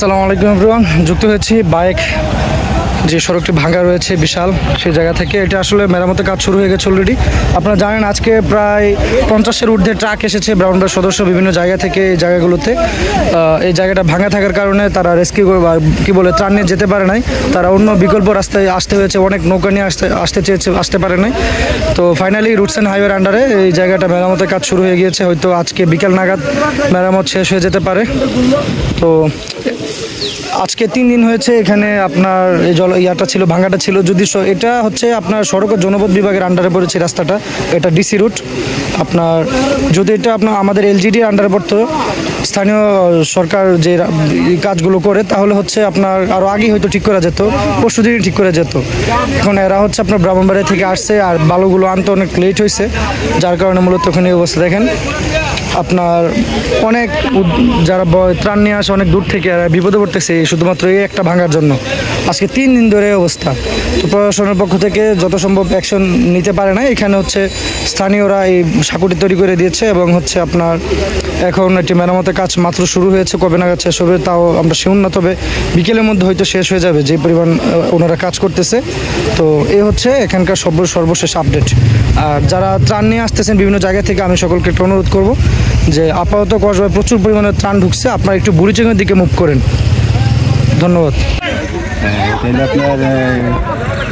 আসসালামু আলাইকুম এভরিওয়ান, যুক্ত হয়েছি বাইক যে সড়কটি ভাঙা রয়েছে বিশাল সেই জায়গা থেকে। এটা আসলে মেরামতের কাজ শুরু হয়ে গেছে অলরেডি। আপনারা জানেন আজকে প্রায় 50-এর ঊর্ধ্বে ট্রাক এসেছে ব্রাউনবাগ সদস্য বিভিন্ন জায়গা থেকে এই জায়গাগুলোতে। এই জায়গাটা ভাঙা থাকার কারণে তারা রেস্কিউ কি বলে ত্রাণ নিয়ে যেতে পারে নাই, তারা অন্য বিকল্প রাস্তায় আসতে হয়েছে, অনেক নৌকা নিয়ে আসতে চেয়েছে, আসতে পারে নাই। তো ফাইনালি রুটস অ্যান্ড হাইওয়ের আন্ডারে এই জায়গাটা মেরামতের কাজ শুরু হয়ে গিয়েছে। হয়তো আজকে বিকেল নাগাদ মেরামত শেষ হয়ে যেতে পারে। তো আজকে 3 দিন হয়েছে এখানে আপনার এই ইয়াটা ছিল, ভাঙাটা ছিল। যদি এটা হচ্ছে আপনার সড়ক ও জনপথ বিভাগের আন্ডারে পড়েছে রাস্তাটা, এটা ডিসি রুট আপনার। যদি এটা আপনার আমাদের এলজিডির আন্ডারে পড়তো, স্থানীয় সরকার যে কাজগুলো করে, তাহলে হচ্ছে আপনার আরও আগেই হয়তো ঠিক করা যেত, পরশুদিনই ঠিক করা যেত। এখন এরা হচ্ছে আপনার ব্রাহ্মণবাড়িয়া থেকে আসছে আর বালুগুলো আনতে অনেক লেট হয়েছে, যার কারণে মূলত ওখানে এই অবস্থা। দেখেন আপনার অনেক যারা ত্রাণ নিয়ে আসে অনেক দূর থেকে বিপদে পড়তেছে শুধুমাত্র এই একটা ভাঙার জন্য। আজকে 3 দিন ধরে এই অবস্থা। তো প্রশাসনের পক্ষ থেকে যত সম্ভব অ্যাকশন নিতে পারে না। এখানে হচ্ছে স্থানীয়রা এই সাঁকুটি তৈরি করে দিয়েছে এবং হচ্ছে আপনার এখন একটি মেরামতের কাজ মাত্র শুরু হয়েছে। কবে নাগাদ শেষ হবে তাও আমরা শিওর না, তবে বিকেলের মধ্যে হয়তো শেষ হয়ে যাবে যে পরিমাণ ওনারা কাজ করতেছে। তো এই হচ্ছে এখানকার সর্বশেষ আপডেট। আর যারা ত্রাণ নিয়ে আসতেছেন বিভিন্ন জায়গা থেকে, আমি সকলকে একটু অনুরোধ করবো যে আপাতত কসবায় প্রচুর পরিমাণে ত্রাণ ঢুকছে, আপনারা একটু বুড়িচেঙ্গের দিকে মুভ করেন। ধন্যবাদ। আপনার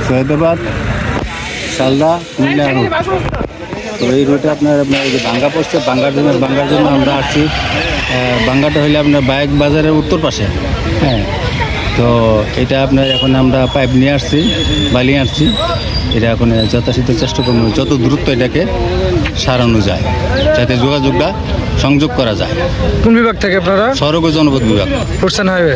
সৈয়দাবাদ শালদা কুমিল্লা রুট, তো এই রুটে আপনার যে ভাঙ্গা পড়ছে, ভাঙ্গার জন্য আমরা আসছি। ভাঙ্গাটা হইলে আপনার বাইক বাজারের উত্তর পাশে। হ্যাঁ, তো এটা আপনার এখন আমরা পাইপ নিয়ে আসছি, বালি আসছি। এটা এখন যথাশীঘ্র চেষ্টা করবো যত দ্রুত এটাকে সারানো যায়, যাতে যোগাযোগটা সংযোগ করা যায়। কোন বিভাগ থেকে আপনারা? সড়ক ও জনপথ বিভাগ, রুটস অ্যান্ড হাইওয়ে।